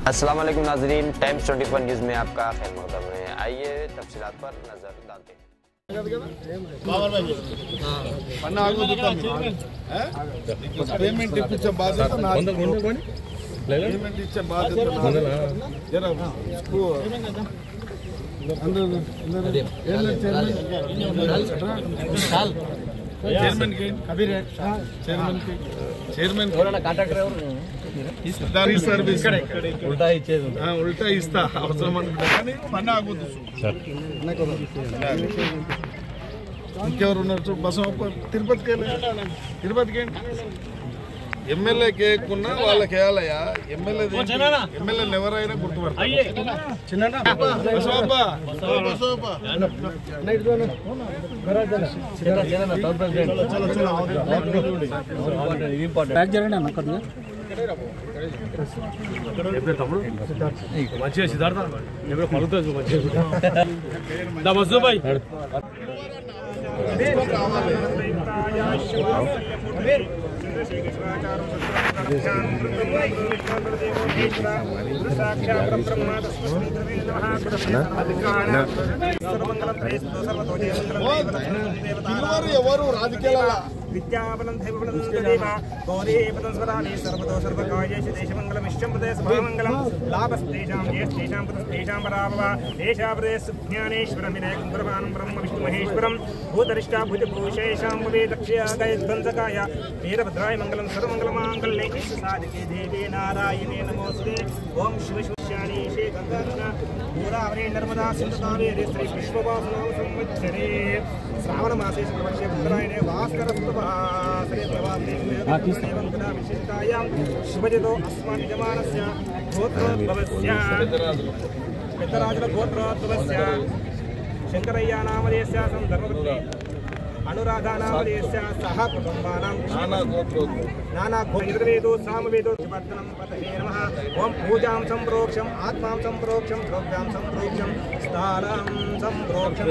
अस्सलाम वालेकुम नाज़रीन, टाइम्स 24 न्यूज़ में आपका खैर मक़दम है। आइए तफसीलात पर नजर डालते हैं। పేమెంట్ ఇచ్చే బాధ్యత నాది. పేమెంట్ ఇచ్చే బాధ్యత చైర్మన్ సర్వీస్ ఉల్టా ఇస్తా అవసరం అనుకుంటే పని ఆగొద్దు. ఇంకెవరు ఉన్నారు? బసవప్ప తిరుపతికి ఎమ్మెల్యేకి వేయకున్నా వాళ్ళకి వేయాలయ్యా. ఎమ్మెల్యేలు ఎవరైనా గుర్తుపడతారు. మంచిగా సిద్ధార్థ పలుకుతుంది మంచిగా బస్సు బాయ్ ఎవరు రాజకీయాల విద్యాబలం దైవబలం దేవ గౌరీపదం స్వరామి సర్వతో సర్వకాయేషు దేశమంగళం విశ్వం ప్రదేశ మహామంగళం లాభస్తేషాం జ్యేష్ఠేషాం పతస్తేషాం పరాభవ దేశాప్రదేశ జ్ఞానేశ్వరం వినాయకం ప్రమాణం బ్రహ్మ విష్ణు మహేశ్వరం భూతరిష్టా భుజభూషేషాం భవే దక్షయాగాయధ్వంసకాయ వీరభద్రాయ మంగళం సర్వమంగళమాంగళ్యే సాధికే దేవే నారాయణే నమోస్తే ఓం శివ శివాని శ్రీ గంగాధర గోదావరి నర్మదా సింధు కావేరి శ్రీ విశ్వవాసనో సంవత్సరే శ్రావణ మాసే శుక్లపక్షే ఉత్తరాయణే భాస్కరస్తు శ్రీ ప్రభాతే విశిష్టాయాం శుభజితో అస్మాన్ యజమానస్య గోత్రోద్భవస్య పెద్దరాజుల గోత్రోద్భవస్య శంకరయ్య నామధేయస్య సందర్భవతి అనురాధా నామధేయస్య సహ కుటుంబానాం నానా గోత్రవేదో సామవేదో వర్ధనం పతహే నమః ఓం పూజాం సంప్రోక్షం ఆత్మాం సంప్రోక్షం ద్రవ్యాం సంప్రోక్షం స్థానం సంప్రోక్షం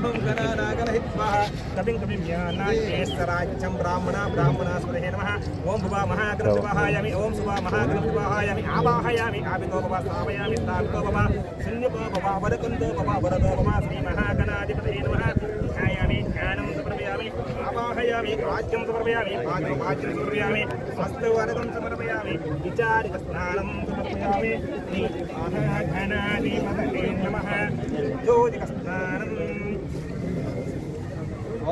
ఓం గణనాగణహిత్వా కవిం కవిం జ్ఞానాజ్ఞేశ్వరాజ్యం బ్రాహ్మణాస్పదే నమః ఓం భువా మహాగణపతివాహాయామి ఓం సువా మహాగణపతివాహాయామి ఆవాహయామి ఆవితో భవ స్థాపయామి స్థాపితో భవ శూన్యతో భవ వరకుందో భవ వరదో భవ శ్రీ మహాగణాధిపతయే నమః ధ్యాయామి జ్ఞానం సమర్పయామి ఆవాహయామి రాజ్యం సమర్పయామి భాగ్యం సమర్పయామి స్వస్థవరదం సమర్పయామి విచారిత స్నానం సమర్పయామి శ్రీ మహాగణాధిపతయే నమః జ్యోతిక స్నానం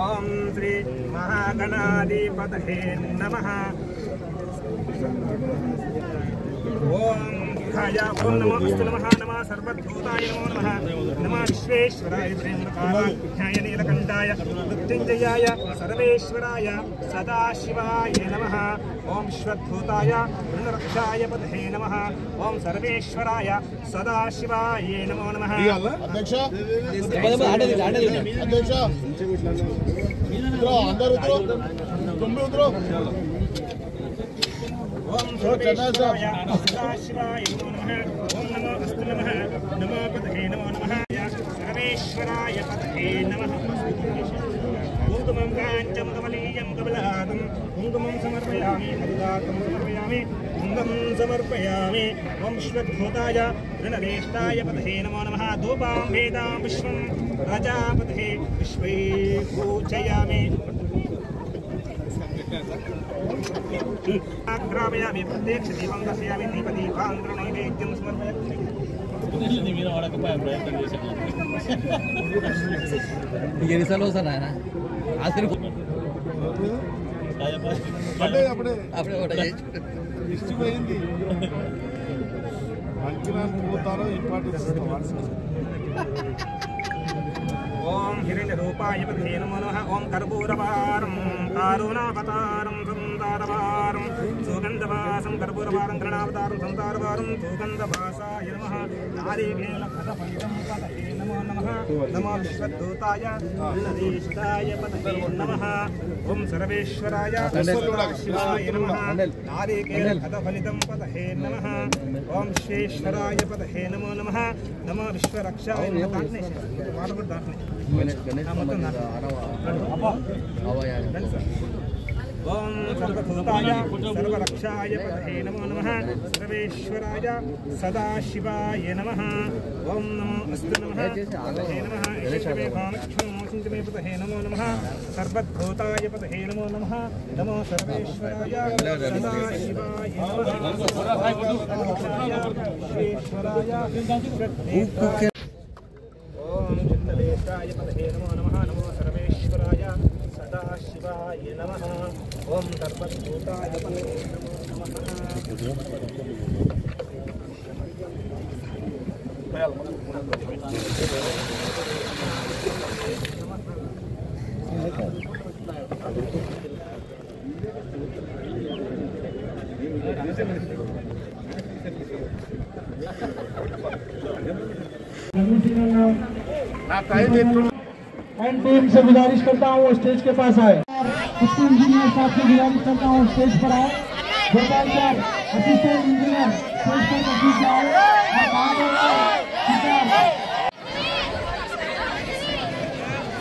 ఓం శ్రీ మహాగణాధిపతయే నమః ఓం ఓం నమో అస్తు నమః నమః సర్వభూతాయ నమో నమః నమః విశ్వేశ్వరాయ ధ్యాయ నీలకంఠాయ మృత్యుంజయాయ సర్వేశ్వరాయ సదాశివాయ నమః ఓం విశ్వభూతాయ రుణరక్షాయ పతహే నమః ఓం సర్వేశ్వరాయ సదాశివాయ నమో నమః అధ్యక్ష ఓం సర్వేశ్వరాయ సదాశివాయ నమో నమః ఓం నమో అస్తు నమః నమో పతహే నమో నమః సర్వేశ్వరాయ పతహే నమః కుంకుమం కాంచం కమలీయం కమలాదం కుంకుమం సమర్పయామి హరిదాతం సమర్పయామి కుంగం సమర్పయామి ఓం విశ్వభూతాయ రుణరేష్టాయ పతహే నమో నమః ధూపాం వేదాం విశ్వం ప్రజాపతహే విశ్వే పూజయామి ఆగ్రామయామి ప్రత్యక్ష దీపం దర్శయామి దీపదీపాంధ్ర నైవేద్యం సమర్పయామి ఎన్నిసార్లు వస్తాను ఆయన అప్పుడే లిస్ట్ పోయింది. మంచిరానికి పోతారో ఇంపార్టెన్స్ ఓం హిరణ్య రూపాయ పతహే నమో నమః ఓం కర్పూరవారం కారుణావతారం సంతారవారం సుగంధవాసం కర్పూరవారం కరుణావతారం సంతారవారం సుగంధవాసాయ నమః నారీకేణ పదపంచం పతహే నమో నమః నమో విశ్వదూతాయ నరేష్టాయ పతహే నమః ఓం సర్వేశ్వరాయ శివాయ నమః నారీకేణ పదఫలితం పతహే నమః ఓం విశ్వేశ్వరాయ పతహే నమో నమః నమో విశ్వరక్షాయ నమః ओम सर्वभूताय सर्वरक्षाय पतये नमो नमः सर्वेश्वराय सदाशिवाय नमः ओम नमो अस्तु नमः पतये नमः ईश्वरे भानुक्षमोऽसिंचमे पतये नमो नमः सर्वभूताय पतये नमो नमः नमो सर्वेश्वराय सदाशिवाय नमः ओम चित्तलेशाय पतये नमो नमः नमो सर्वेश्वराय सदाशिवाय नमः ओम सर्वभूताय पतये नमो एंड टीम से गुजारिश करता हूँ स्टेज के पास आए। उसके इंजीनियर साहब से गुजारिश करता हूँ स्टेज पर आए। Gopal sir assistant engineer stage पर तशरीफ लाए।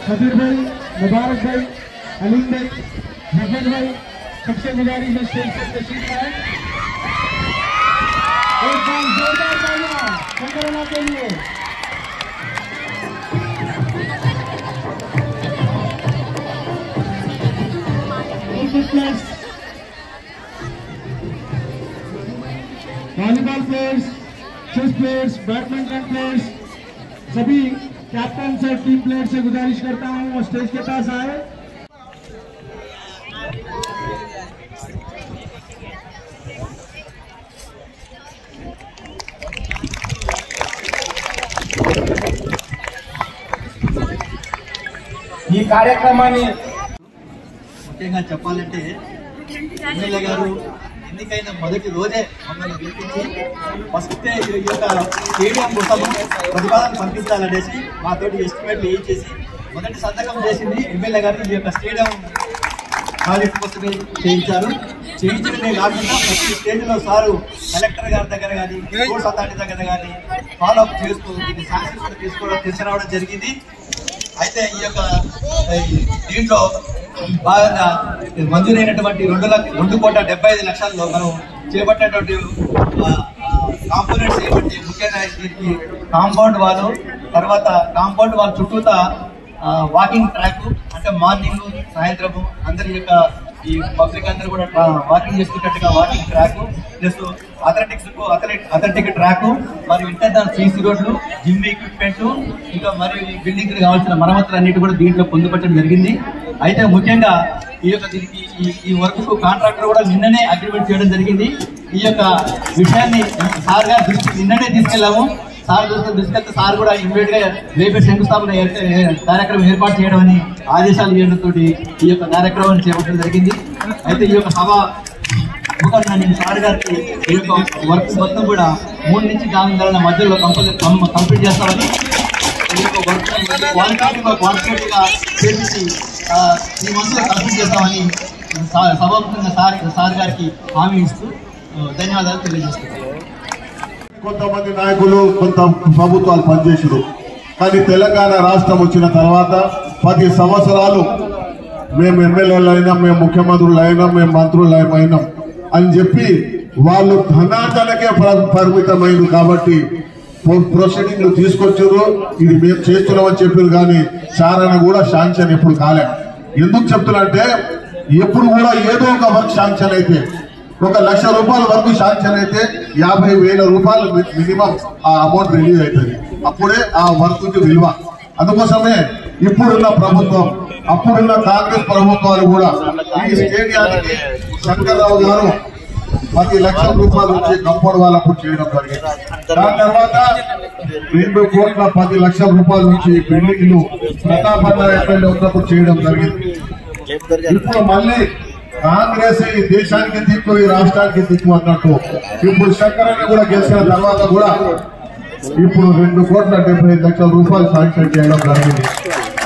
खबीर भाई, मुबारक भाई, अलीम भाई, जफर भाई, सबसे गुजारिश है स्टेज पर तशरीफ लाए। एक बार जोरदार तालियां शंकरना के लिए। Volleyball players, chess players, badminton players, सभी कैप्टन से टीम प्लेयर से गुजारिश करता हूँ वो स्टेज के पास आए। ఈ కార్యక్రమాన్ని ముఖ్యంగా చెప్పాలంటే ఎమ్మెల్యే గారు ఎన్నికైన మొదటి రోజే మమ్మల్ని పిలిపించి ఫస్ట్ ఈ యొక్క స్టేడియం కోసం ప్రతిపాదన పంపించాలనేసి మాతోటి ఎస్టిమేట్లు వేయించేసి మొదటి సంతకం చేసింది ఎమ్మెల్యే గారు ఈ యొక్క స్టేడియం ప్రాజెక్ట్ కోసమే చేయించారు. చేయించడమే కాకుండా ప్రతి స్టేజ్లో సారు కలెక్టర్ గారి దగ్గర కానీ స్పోర్ట్స్ అథారిటీ దగ్గర కానీ ఫాలోఅప్ చేస్తూ దీన్ని శాంక్షన్ కూడా తీసుకురావడం జరిగింది. అయితే ఈ యొక్క దీంట్లో భాగంగా మంజూరైనటువంటి 2,75,00,000లో మనం చేపట్టినటువంటి కాంపోనెంట్స్ ఏమంటే ముఖ్యంగా దీనికి కాంపౌండ్ వాల్, తర్వాత కాంపౌండ్ వాల్ చుట్టూతా వాకింగ్ ట్రాక్, అంటే మార్నింగ్ సాయంత్రము అందరి యొక్క ఈ పబ్లిక్ అందరూ కూడా వాకింగ్ చేసుకున్నట్టుగా walking track, plus athletic track, మరియు ఇంటర్ సీసీ రోడ్లు, జిమ్ ఎక్విప్మెంట్, ఇంకా మరియు ఈ బిల్డింగ్ కావాల్సిన మరమ్మతులు అన్నిటి కూడా దీంట్లో పొందుపరచడం జరిగింది. అయితే ముఖ్యంగా ఈ యొక్క దీనికి ఈ వర్క్ కు కాంట్రాక్టర్ కూడా నిన్ననే అగ్రిమెంట్ చేయడం జరిగింది. ఈ యొక్క విషయాన్ని సార్ గారి దృష్టికి నిన్ననే తీసుకెళ్లాము. సార్ తీసుకెళ్తే సార్ కూడా ఇమ్మీడియట్ గా రేపే శంకుస్థాపన కార్యక్రమం ఏర్పాటు చేయడం అని ఆదేశాలు ఇవ్వడంతో ఈ యొక్క కార్యక్రమాన్ని చేపట్టడం జరిగింది. అయితే ఈ యొక్క సభ నేను సార్ గారికి ఈ యొక్క వర్క్ మొత్తం కూడా 3 నుంచి 4 నెలల మధ్యలో కంప్లీట్ చేస్తామని, ఈ యొక్క వర్క్ క్వాంటిటీగా చేపించి ఈ మంత్లో కంప్లీట్ చేస్తామని సభాముఖంగా సార్ గారికి హామీ ఇస్తూ ధన్యవాదాలు తెలియజేస్తున్నాను. కొంతమంది నాయకులు కొంత ప్రభుత్వాలు పనిచేసారు, కానీ తెలంగాణ రాష్ట్రం వచ్చిన తర్వాత 10 సంవత్సరాలు మేము ఎమ్మెల్యేలు అయినాం, మేము ముఖ్యమంత్రులు అయినాం, మేము మంత్రులు అయినాం అని చెప్పి వాళ్ళు ధనార్జనకే పరిమితమైంది. కాబట్టి ప్రొసీడింగ్లు తీసుకొచ్చారు, ఇది మేము చేస్తున్నామని చెప్పారు, కానీ చారణ కూడా శాంక్షన్ ఎప్పుడు కాలే. ఎందుకు చెప్తున్నంటే ఎప్పుడు కూడా ఏదో ఒక వర్క్ శాంక్షన్ అయితే, 1,00,000 రూపాయల వరకు శాంక్షన్ అయితే 50,000 రూపాయలు మినిమం ఆ అమౌంట్ రిలీజ్ అవుతుంది. అప్పుడే ఆ వర్క్ విలువ. అందుకోసమే ఇప్పుడున్న ప్రభుత్వం, అప్పుడున్న కాంగ్రెస్ ప్రభుత్వాలు కూడా ఈ స్టేడియానికి శంకర్రావు గారు 10 లక్షల రూపాయలు వచ్చి కంపౌండ్ వాళ్ళకు చేయడం జరిగింది. దాని తర్వాత 2,10,00,000 నుంచి బిల్డింగ్లు ప్రతాపన్న ఎమ్మెల్యే ఉన్నప్పుడు చేయడం జరిగింది. ఇప్పుడు మళ్ళీ కాంగ్రెస్ ఈ దేశానికి దిక్కు, ఈ రాష్ట్రానికి దిక్కు అన్నట్టు ఇప్పుడు శంకరన్న కూడా గెలిచిన తర్వాత కూడా ఇప్పుడు 2,75,00,000 రూపాయలు శాంక్షన్ చేయడం జరిగింది.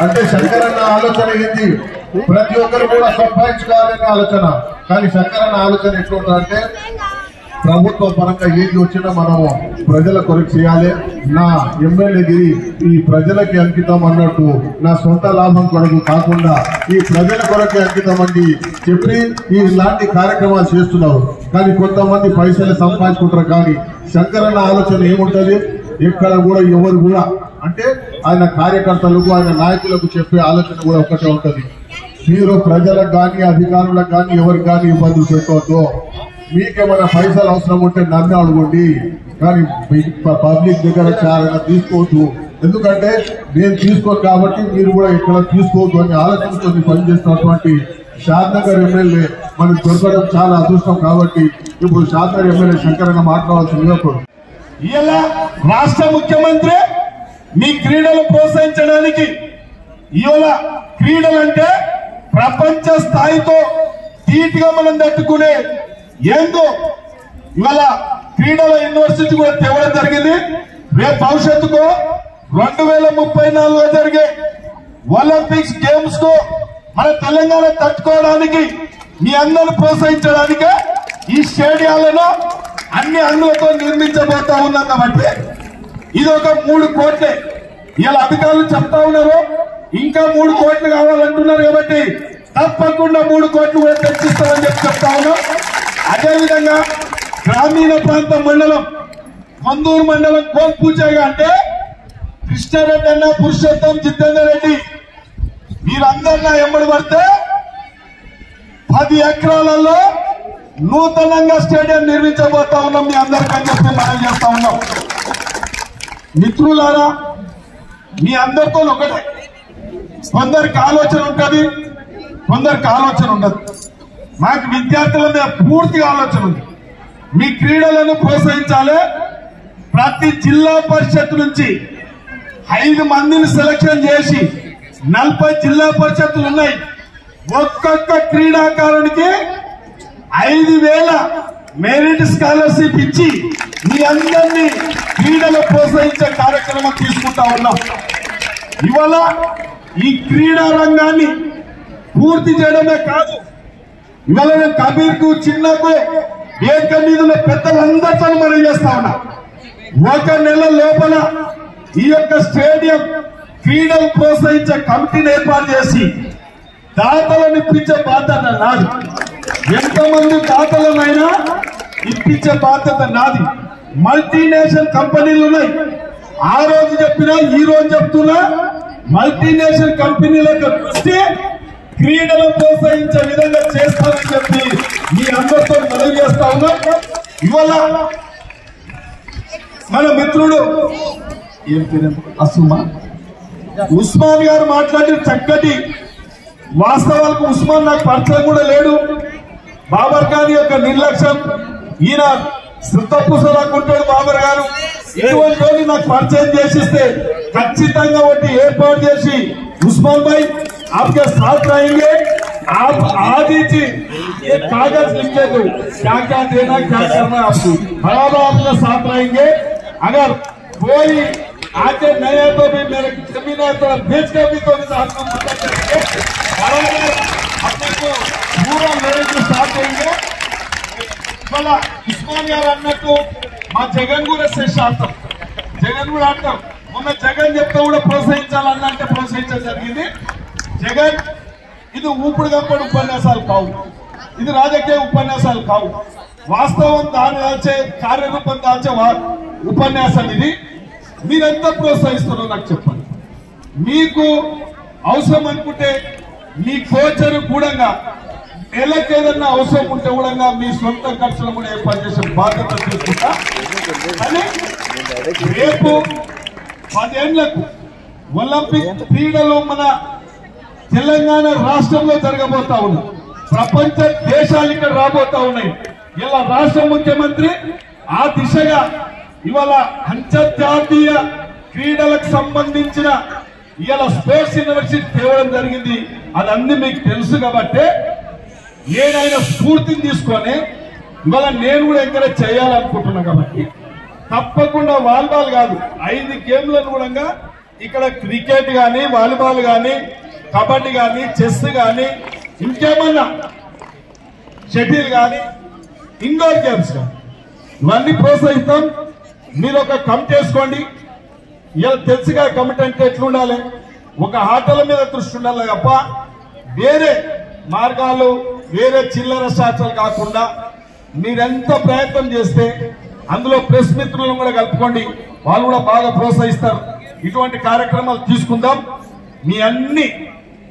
అంటే శంకరన్న ఆలోచన ఏంటి, ప్రతి ఒక్కరు కూడా సంపాదించుకోవాలనే ఆలోచన. కానీ శంకరన్న ఆలోచన ఎట్లుంటుందంటే ప్రభుత్వ పరంగా ఏది వచ్చినా మనము ప్రజల కొరకు చేయాలి, నా ఎమ్మెల్యేగిరి ఈ ప్రజలకి అంకితం అన్నట్టు, నా సొంత లాభం కొరకు కాకుండా ఈ ప్రజల కొరకే అంకితం అండి చెప్పి ఇలాంటి కార్యక్రమాలు చేస్తున్నారు. కానీ కొంతమంది పైసలు సంపాదించుకుంటారు. కానీ శంకరన్న ఆలోచన ఏముంటది, ఎక్కడ కూడా ఎవరు కూడా అంటే ఆయన కార్యకర్తలకు ఆయన నాయకులకు చెప్పే ఆలోచన కూడా ఒకటే ఉంటది. మీరు ప్రజలకు కానీ అధికారులకు కానీ ఎవరికి కానీ ఇబ్బందులు పెట్టవద్దు. మీకేమైనా పైసలు అవసరం ఉంటే నన్ను అడగండి, కానీ పబ్లిక్ దగ్గర చాలా తీసుకోవద్దు. ఎందుకంటే నేను తీసుకోను కాబట్టి మీరు కూడా ఇక్కడ తీసుకోవద్దు అనే ఆలోచనతో పనిచేస్తున్నటువంటి షాద్నగర్ ఎమ్మెల్యే మనకు దొరకడం చాలా అదృష్టం. కాబట్టి ఇప్పుడు షాద్నగర్ ఎమ్మెల్యే శంకరన్న మాట్లాడాల్సిందిగా కోరు. ఇలా రాష్ట్ర ముఖ్యమంత్రి మీ క్రీడలు ప్రోత్సహించడానికి ఇవాళ క్రీడలంటే ప్రపంచ స్థాయితో ధీటుగా మనం తట్టుకునే ఏందో ఇవాళ క్రీడల యూనివర్సిటీ కూడా తేవడం జరిగింది. రేపు భవిష్యత్తుకు 2034 జరిగే ఒలింపిక్స్ గేమ్స్ కు మన తెలంగాణ తట్టుకోవడానికి మీ అందరూ ప్రోత్సహించడానికి ఈ స్టేడియాలను అన్ని అంగులతో నిర్మించబోతా ఉన్నాం. కాబట్టి ఇది ఒక 3 కోట్లే. ఇలా అధికారులు చెప్తా ఉన్నారు ఇంకా 3 కోట్లు కావాలంటున్నారు. కాబట్టి తప్పకుండా 3 కోట్లు కూడా తెచ్చిస్తామని చెప్పి చెప్తా ఉన్నాం. అదేవిధంగా గ్రామీణ ప్రాంత మండలం మందూరు మండలం కోల్పూచగా అంటే కృష్ణారెడ్డి అన్న, పురుషోత్తం, జితేందర్ రెడ్డి వీరందరూ నా ఎంబడి పడితే 10 ఎకరాలలో నూతనంగా స్టేడియం నిర్మించబోతా ఉన్నాం మీ అందరికని చెప్పి మనం చేస్తా ఉన్నాం. మిత్రులారా, మీ అందరితో ఒకటే, కొందరికి ఆలోచన ఉంటుంది, కొందరికి ఆలోచన ఉండదు. మాకు విద్యార్థుల మీద పూర్తిగా ఆలోచన ఉంది. మీ క్రీడలను ప్రోత్సహించాలి. ప్రతి జిల్లా పరిషత్ నుంచి 5 మందిని సెలక్షన్ చేసి 40 జిల్లా పరిషత్తులు ఉన్నాయి. ఒక్కొక్క క్రీడాకారునికి 5,000 మెరిట్ స్కాలర్షిప్ ఇచ్చి మీ అందరినీ క్రీడలు ప్రోత్సహించే కార్యక్రమం తీసుకుంటా ఉన్నాం. ఇవాళ ఈ క్రీడా రంగాన్ని పూర్తి చేయడమే కాదు, ఇవాళ నేను కబీర్ కు, చిన్నకు, వేదిక మీద ఉన్న పెద్దలందరితో మనం చేస్తా ఉన్నా. 1 నెల లోపల ఈ యొక్క స్టేడియం క్రీడలు ప్రోత్సహించే కమిటీని ఏర్పాటు చేసి దాతలను ఇప్పించే బాధ్యత నాది. ఎంతమంది దాతలనైనా ఇప్పించే బాధ్యత నాది. మల్టీనేషనల్ కంపెనీలు ఉన్నాయి. ఆ రోజు చెప్పినా ఈ రోజు చెప్తున్నా, మల్టీనేషనల్ కంపెనీలకు వస్తే క్రీడలు ప్రోత్సహించే విధంగా చేస్తామని చెప్పి మీ అందరితో మనవి చేస్తా ఉన్నా. ఇవాళ మన మిత్రుడు ఏం పేరు ఉస్మాన్ గారు మాట్లాడిన చక్కటి వాస్తవాలకు ఉస్మాన్ నాకు పరిచయం కూడా లేడు. బాబర్ ఖాన్ యొక్క నిర్లక్ష్యం, ఈయన శృతపుసలాకుంటాడు బాబర్ గారు. ఇటువంటి నాకు పరిచయం చేసిస్తే ఖచ్చితంగా ఒకటి ఏర్పాటు చేసి उस्मान भाई आपके साथ रहेंगे, आप आज ही ये कागज लिख के दो क्या क्या देना क्या करना आपको, बराबर आपके साथ रहेंगे। अगर कोई आके नहीं है तो भी मेरे जमीन है तो बेच कर भी तो आपको मदद करेंगे, बराबर अपने को पूरा मेरे के साथ देंगे। మళ్ళా ఉస్మాన్ గారు అన్నట్టు మా జగన్ కూడా శేషార్థం, జగన్ కూడా అంటాం. మొన్న జగన్ చెప్తే కూడా ప్రోత్సహించాలన్నంటే ప్రోత్సహించడం జరిగింది. జగన్ ఇది ఊపుడు గంపడు ఉపన్యాసాలు కావు, ఇది రాజకీయ ఉపన్యాసాలు కావు, వాస్తవం దాని దాల్చే కార్యరూపం దాల్చే ఉపన్యాసం ఇది. మీరెంత ప్రోత్సహిస్తారో నాకు చెప్పండి. మీకు అవసరం అనుకుంటే మీ కోచరు కూడా నెలకు ఏదన్నా అవసరం ఉంటే కూడా మీ సొంత ఖర్చులు కూడా ఏర్పాటు చేసే బాధ్యత తీసుకుంటా. కానీ రేపు 10 ఏళ్లకు ఒలింపిక్ క్రీడలు మన తెలంగాణ రాష్ట్రంలో జరగబోతా ఉన్నాయి. ప్రపంచ దేశాలు ఇక్కడ రాబోతా ఉన్నాయి. ఇలా రాష్ట్ర ముఖ్యమంత్రి ఆ దిశగా ఇవాళ అంతర్జాతీయ క్రీడలకు సంబంధించిన ఇవాళ స్పోర్ట్స్ యూనివర్సిటీ తేవడం జరిగింది. అదన్నీ మీకు తెలుసు కాబట్టి నేనైనా స్ఫూర్తిని తీసుకొని ఇవాళ నేను కూడా ఎంకరేజ్ చేయాలనుకుంటున్నా. కాబట్టి తప్పకుండా వాలీబాల్ కాదు 5 గేమ్లను కూడా ఇక్కడ క్రికెట్ కానీ, వాలీబాల్ కానీ, కబడ్డీ కానీ, చెస్ కానీ, ఇంకేమన్నా షటిల్ కానీ, ఇండోర్ గేమ్స్ కానీ ఇవన్నీ ప్రోత్సహిస్తాం. మీరు ఒక కమిటీ వేసుకోండి. ఇలా తెలుసుగా కమిటీ అంటే ఎట్లుండాలి, ఒక ఆటల మీద దృష్టి ఉండాలి తప్ప వేరే మార్గాలు వేరే చిల్లర శాస్త్రాలు కాకుండా మీరెంత ప్రయత్నం చేస్తే అందులో ప్రెస్ మిత్రులను కూడా కలుపుకోండి, వాళ్ళు కూడా బాగా ప్రోత్సహిస్తారు. ఇటువంటి కార్యక్రమాలు తీసుకుందాం.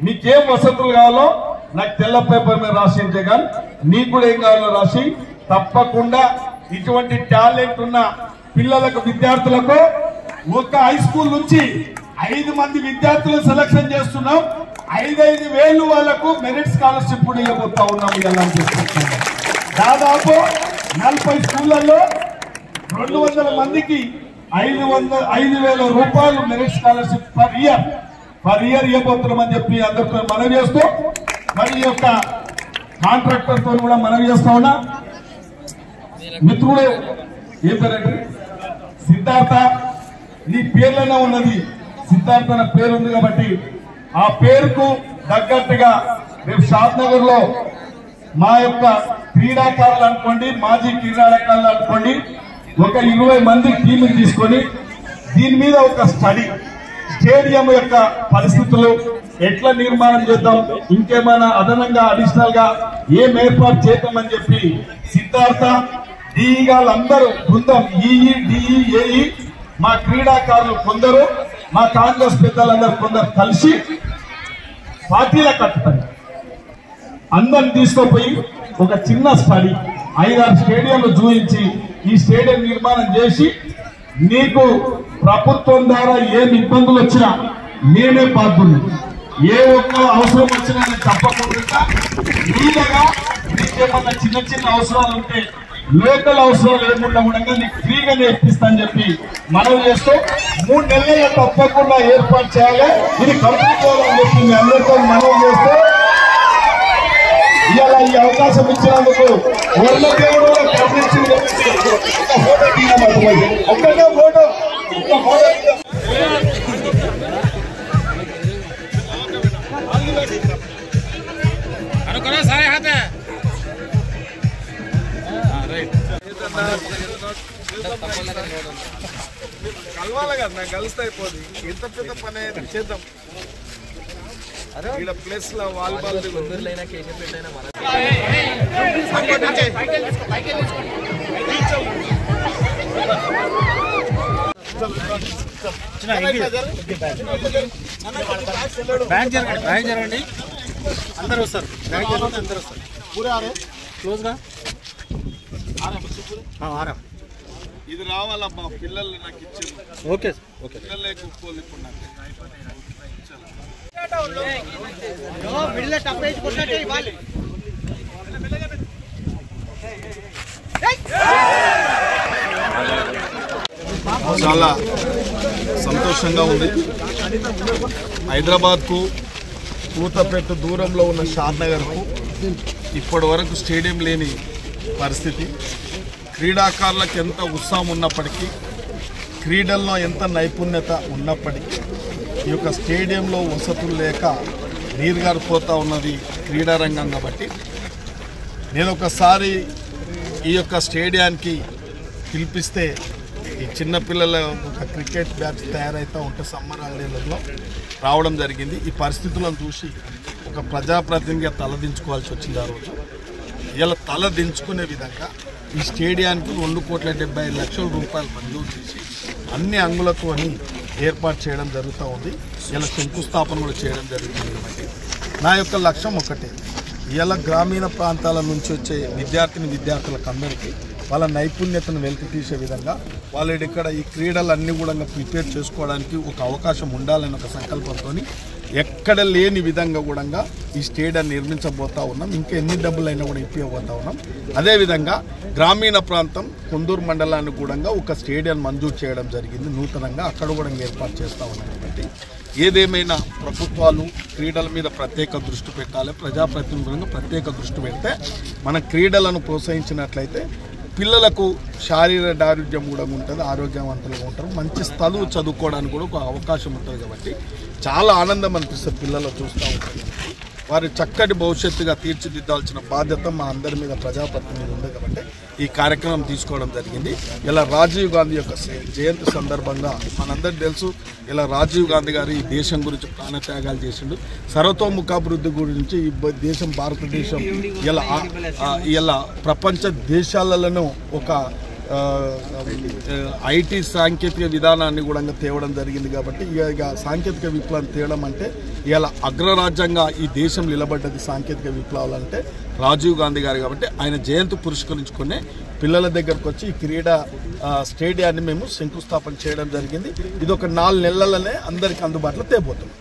మీకేం వసతులు కావాలో నాకు తెల్ల పేపర్ మీద రాసించే కానీ నీకు కూడా ఏం కావాలో రాసి తప్పకుండా ఇటువంటి టాలెంట్ ఉన్న పిల్లలకు విద్యార్థులకు ఒక హై స్కూల్ నుంచి 5 మంది విద్యార్థులను సెలక్షన్ చేస్తున్నాం. 5,000 వాళ్ళకు మెరిట్ స్కాలర్షిప్ కూడా ఇవ్వబోతా ఉన్నాం. దాదాపు 40 స్కూళ్లలో 200 మందికి 5,000 రూపాయలు మెరిట్ స్కాలర్షిప్ పర్ ఇయర్ ఇవ్వబోతున్నామని చెప్పి అందరితో మనవి చేస్తూ మరి ఈ యొక్క కాంట్రాక్టర్ తో కూడా మనవి చేస్తా ఉన్నా. మిత్రుడు ఏం పేరండి? సిద్ధార్థ. నీ పేర్లోనే ఉన్నది సిద్ధార్థ అన్న పేరు ఉంది కాబట్టి ఆ పేరుకు తగ్గట్టుగా రేపు షాద్నగర్ లో మా యొక్క క్రీడాకారులు అనుకోండి, మాజీ క్రీడాకారులు అనుకోండి, ఒక 20 మంది టీంని తీసుకొని దీని మీద ఒక స్టేడియం యొక్క పరిస్థితులు ఎట్లా నిర్మాణం చేద్దాం, ఇంకేమైనా అదనంగా అడిషనల్ గా ఏం ఏర్పాటు చేద్దామని చెప్పి సిద్ధార్థ అందరూ బృందం డిఈ ఏఈ మా క్రీడాకారులు కొందరు, మా కాంగ్రెస్ పెద్దలందరూ కొందరు కలిసి పార్టీల కట్టుతారు. అందరిని తీసుకుపోయి ఒక చిన్న స్టడీ 5-6 స్టేడియంలు చూపించి ఈ స్టేడియం నిర్మాణం చేసి నీకు ప్రభుత్వం ద్వారా ఏం ఇబ్బందులు వచ్చినా నేనే బాధ్యుని. ఏ ఒక్క అవసరం వచ్చినా నేను తప్పకుండా ఫ్రీగా నీకేమన్నా చిన్న అవసరాలు ఉంటే లోకల్ అవసరాలు లేకుండా ఉండగా నీకు ఫ్రీగానే ఇప్పిస్తానని చెప్పి మనవి చేస్తూ 3 నెలల్లో తప్పకుండా ఏర్పాటు చేయాలి. ఇది కంప్లీట్ చేయాలని చెప్పి మీ అందరితో మనవి చేస్తూ ఇలా ఈ అవకాశం ఇచ్చినందుకు ఒక్కటే ఫోటో కలవాలి కదా, నాకు కలిస్తే అయిపోదు. ఎంత పెద్ద పని అయితే చేద్దాం. ఇక్కడ ప్లేస్ లో వాలీబాల్ బ్యాగ్ జరగండి. అందరు వస్తారు. బ్యాగ్ జరగండి, అందరు వస్తారు. క్లోజ్ గా ఇది రావాలమ్మా. పిల్లలు నాకు ఇచ్చింది. Okay okay. పిల్లలే కుక్కోలు ఇప్పుడు నాకు చాలా సంతోషంగా ఉంది. హైదరాబాద్కు కూతపేట దూరంలో ఉన్న షాద్నగర్కు ఇప్పటి వరకు స్టేడియం లేని పరిస్థితి. క్రీడాకారులకు ఎంత ఉత్సాహం ఉన్నప్పటికీ, క్రీడల్లో ఎంత నైపుణ్యత ఉన్నప్పటికీ ఈ యొక్క స్టేడియంలో వసతులు లేక నీరుగారిపోతూ ఉన్నది క్రీడారంగం. కాబట్టి నేను ఒకసారి ఈ యొక్క స్టేడియానికి పిలిపిస్తే ఈ చిన్నపిల్లల ఒక క్రికెట్ బ్యాచ్ తయారైతూ ఉంటే సమ్మర్ హాలిడేలలో రావడం జరిగింది. ఈ పరిస్థితులను చూసి ఒక ప్రజాప్రతినిధిగా తలదించుకోవాల్సి వచ్చింది. ఆ రోజు ఇలా తలదించుకునే విధంగా ఈ స్టేడియానికి 2,75,00,000 రూపాయలు మంజూరు చేసి అన్ని అంగులతో ఏర్పాటు చేయడం జరుగుతూ ఉంది. ఇలా శంకుస్థాపన కూడా చేయడం జరుగుతుంది. కాబట్టి నా యొక్క లక్ష్యం ఒకటే, ఇలా గ్రామీణ ప్రాంతాల నుంచి వచ్చే విద్యార్థులకు అందరికీ వాళ్ళ నైపుణ్యతను వెలికి తీసే విధంగా వాళ్ళు ఇక్కడ ఈ క్రీడలన్నీ కూడా ప్రిపేర్ చేసుకోవడానికి ఒక అవకాశం ఉండాలని ఒక సంకల్పంతో ఎక్కడ లేని విధంగా కూడా ఈ స్టేడియం నిర్మించబోతా ఉన్నాం. ఇంకా ఎన్ని డబ్బులు అయినా కూడా ఇప్పిపోతా ఉన్నాం. అదేవిధంగా గ్రామీణ ప్రాంతం కొందూరు మండలానికి కూడా ఒక స్టేడియం మంజూరు చేయడం జరిగింది నూతనంగా. అక్కడ కూడా ఏర్పాటు చేస్తూ ఉన్నాం. కాబట్టి ఏదేమైనా ప్రభుత్వాలు క్రీడల మీద ప్రత్యేక దృష్టి పెట్టాలి. ప్రజాప్రతినిధులను ప్రత్యేక దృష్టి పెడితే మన క్రీడలను ప్రోత్సహించినట్లయితే పిల్లలకు శారీరక దారుఢ్యం కూడా ఉంటుంది, ఆరోగ్యవంతులుగా ఉంటారు, మంచి స్థలం చదువుకోవడానికి కూడా ఒక అవకాశం ఉంటుంది. కాబట్టి చాలా ఆనందం అనిపిస్తుంది పిల్లలు చూస్తూ ఉంటారు. వారి చక్కటి భవిష్యత్తుగా తీర్చిదిద్దాల్సిన బాధ్యత మా అందరి మీద ప్రజాప్రతినిధులు ఉంది. కాబట్టి ఈ కార్యక్రమం తీసుకోవడం జరిగింది. ఇలా రాజీవ్ గాంధీ యొక్క జయంతి సందర్భంగా మనందరికీ తెలుసు, ఇలా రాజీవ్ గాంధీ గారు ఈ దేశం గురించి ప్రాణత్యాగాలు చేసిండు. సర్వతోముఖాభివృద్ధి గురించి ఈ దేశం భారతదేశం ఇలా ప్రపంచ దేశాలలో ఒక ఐటీ సాంకేతిక విధానాన్ని కూడా తేవడం జరిగింది. కాబట్టి ఇక సాంకేతిక విప్లవం తేవడం అంటే ఇలా అగ్రరాజ్యంగా ఈ దేశం నిలబడ్డది సాంకేతిక విప్లవాలు అంటే రాజీవ్ గాంధీ గారు. కాబట్టి ఆయన జయంతి పురస్కరించుకునే పిల్లల దగ్గరకు వచ్చి ఈ క్రీడా స్టేడియాన్ని మేము శంకుస్థాపన చేయడం జరిగింది. ఇది ఒక 4 నెలలనే అందరికీ అందుబాటులో తేబోతున్నాం.